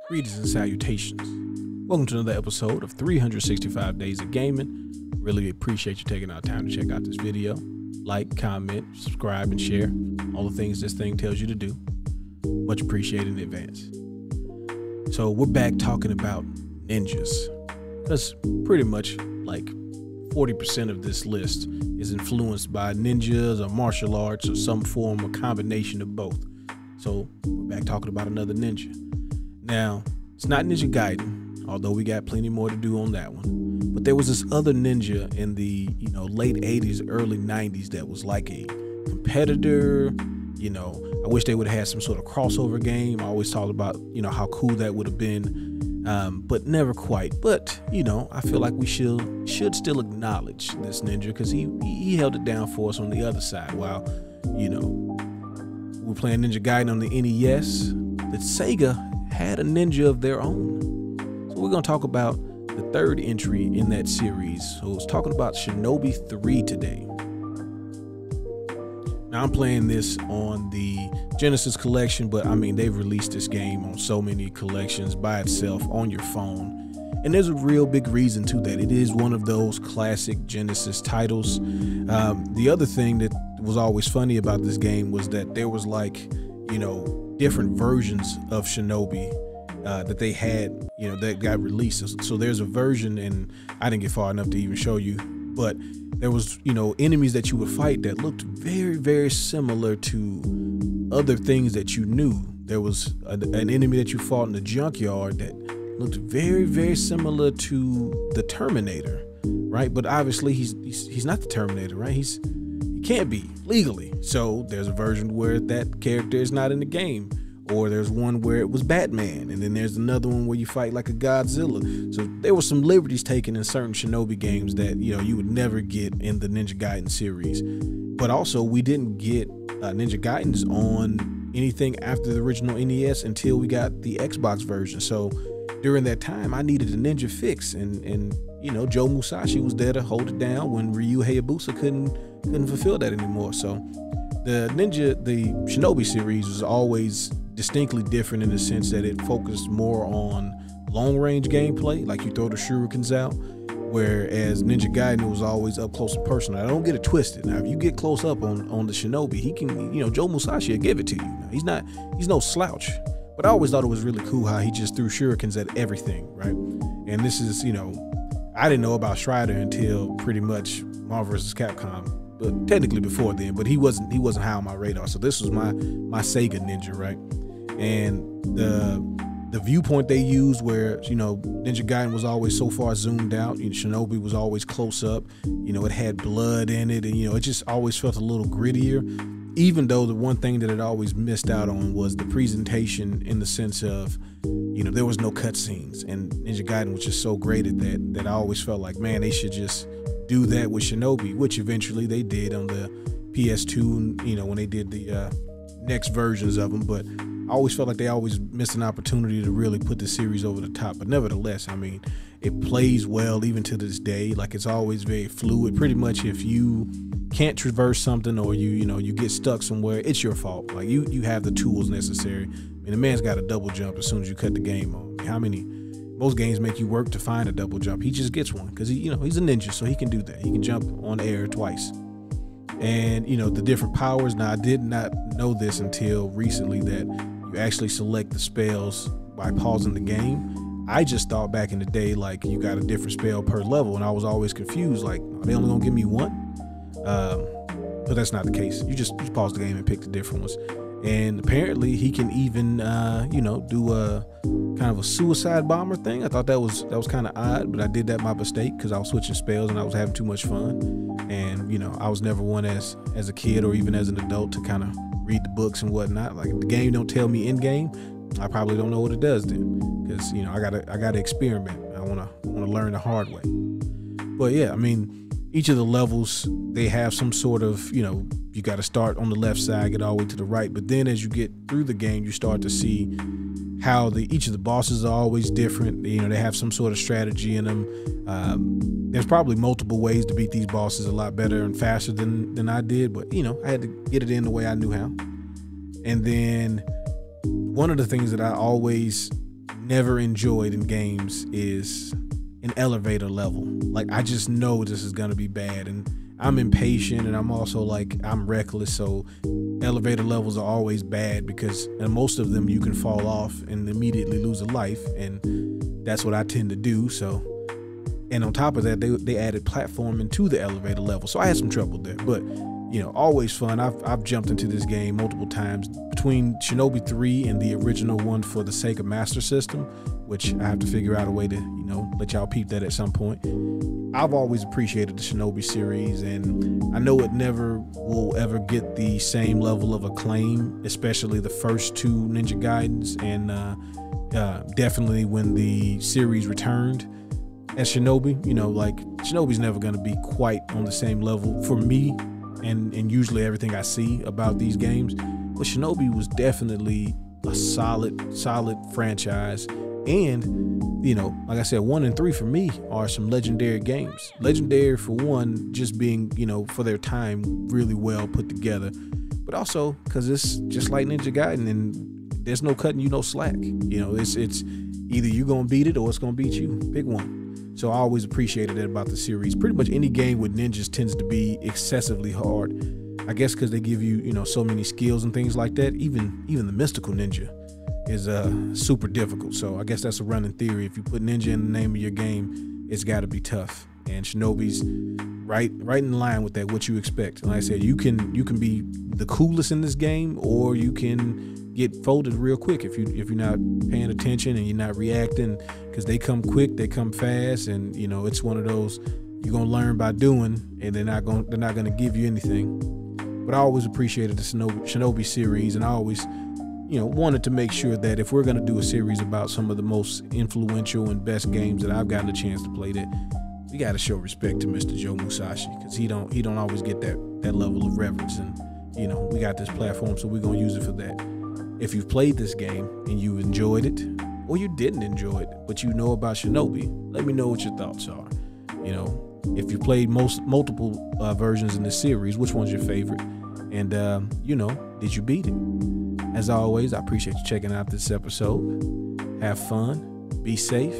Greetings and salutations. Welcome to another episode of 365 Days of Gaming. Really appreciate you taking our time to check out this video. Like, comment, subscribe, and share. All the things this thing tells you to do. Much appreciated in advance. So we're back talking about ninjas. That's pretty much like 40% of this list is influenced by ninjas or martial arts or some form or combination of both. So we're back talking about another ninja. Now, it's not Ninja Gaiden, although we got plenty more to do on that one. But there was this other ninja in the, late 80s, early 90s that was like a competitor. I wish they would have had some sort of crossover game. I always talked about, how cool that would have been, but never quite. But, I feel like we should still acknowledge this ninja because he held it down for us on the other side. While, we're playing Ninja Gaiden on the NES, that Sega had a ninja of their own. So we're going to talk about the third entry in that series. So it's talking about Shinobi III today. Now I'm playing this on the Genesis collection, but they've released this game on so many collections by itself on your phone. And there's a real big reason to that. It is one of those classic Genesis titles. The other thing that was always funny about this game was that there was different versions of Shinobi that they had, that got released. So there's a version, and I didn't get far enough to even show you, but there was, enemies that you would fight that looked very, very similar to other things that you knew. There was an enemy that you fought in the junkyard that looked very, very similar to the Terminator, right? But obviously he's not the Terminator, right? He can't be legally. So there's a version where that character is not in the game, or there's one where it was Batman, and then there's another one where you fight like a Godzilla. So there were some liberties taken in certain Shinobi games that you would never get in the Ninja Gaiden series. But also we didn't get Ninja Gaidens on anything after the original NES until we got the Xbox version. So during that time I needed a ninja fix, and Joe Musashi was there to hold it down when Ryu Hayabusa couldn't fulfill that anymore. So the Shinobi series was always distinctly different in the sense that it focused more on long range gameplay, like you throw the shurikens out, whereas Ninja Gaiden was always up close and personal. I don't get it twisted. Now if you get close up on the Shinobi, he can, Joe Musashi will give it to you. Now, he's no slouch. But I always thought it was really cool how he just threw shurikens at everything, right? And this is, I didn't know about Strider until pretty much Marvel vs. Capcom, but technically before then. But he wasn't high on my radar. So this was my Sega ninja, right? And the viewpoint they used, where Ninja Gaiden was always so far zoomed out, Shinobi was always close up. It had blood in it, and it just always felt a little grittier. Even though the one thing that it always missed out on was the presentation, in the sense of, there was no cutscenes, and Ninja Gaiden was just so great at that I always felt like, man, they should just do that with Shinobi, which eventually they did on the PS2, when they did the next versions of them. But I always felt like they always missed an opportunity to really put the series over the top. But nevertheless, it plays well even to this day. Like, it's always very fluid. Pretty much if you can't traverse something, or you get stuck somewhere, it's your fault. Like, you have the tools necessary. The man's got a double jump as soon as you cut the game on. Most games make you work to find a double jump. He just gets one because he's a ninja, so he can do that. He can jump on air twice. And the different powers. Now, I did not know this until recently, that you actually select the spells by pausing the game. I just thought back in the day, like, you got a different spell per level, and I was always confused, like, are they only gonna give me one? But that's not the case. You pause the game and pick the different ones. And apparently he can even do a kind of a suicide bomber thing. I thought that was kind of odd, but I did that by mistake because I was switching spells and I was having too much fun. And I was never one as a kid or even as an adult to kind of read the books and whatnot. Like, if the game don't tell me in game, I probably don't know what it does then, because I gotta experiment. I wanna learn the hard way. But yeah, each of the levels, they have some sort of, you got to start on the left side, get all the way to the right. But then as you get through the game, you start to see how each of the bosses are always different. They have some sort of strategy in them. There's probably multiple ways to beat these bosses a lot better and faster than I did. But, I had to get it in the way I knew how. And then one of the things that I always never enjoyed in games is an elevator level. Like, I just know this is gonna be bad, and I'm impatient, and I'm also like, I'm reckless, so elevator levels are always bad because most of them you can fall off and immediately lose a life, and that's what I tend to do. So, and on top of that, they added platforming to the elevator level, so I had some trouble there, but always fun. I've jumped into this game multiple times between Shinobi 3 and the original one for the Sega Master System, which I have to figure out a way to let y'all peep that at some point. I've always appreciated the Shinobi series, and I know it never will ever get the same level of acclaim, especially the first two Ninja Gaidens, and definitely when the series returned as Shinobi. Like, Shinobi's never going to be quite on the same level for me, and usually everything I see about these games. But Shinobi was definitely a solid franchise. And, like I said, 1 and 3 for me are some legendary games. Legendary for one, just being, for their time, really well put together. But also because it's just like Ninja Gaiden, and there's no cutting you no slack. It's either you're going to beat it or it's going to beat you. Pick one. So I always appreciated that about the series. Pretty much any game with ninjas tends to be excessively hard. I guess because they give you, so many skills and things like that. Even the mystical ninja is super difficult. So I guess that's a running theory. If you put ninja in the name of your game, it's got to be tough. And Shinobi's right in line with that, what you expect. And like I said, you can be the coolest in this game, or you can get folded real quick if you're not paying attention and you're not reacting, because they come quick, they come fast, and it's one of those you're gonna learn by doing, and they're not gonna give you anything. But I always appreciated the Shinobi series, and I always wanted to make sure that if we're gonna do a series about some of the most influential and best games that I've gotten a chance to play, that we got to show respect to Mr. Joe Musashi, because he don't always get that level of reverence, and we got this platform, so we're gonna use it for that. If you've played this game and you enjoyed it, or you didn't enjoy it but you know about Shinobi, let me know what your thoughts are. If you played multiple versions in this series, which one's your favorite, and did you beat it? As always, I appreciate you checking out this episode. Have fun, be safe,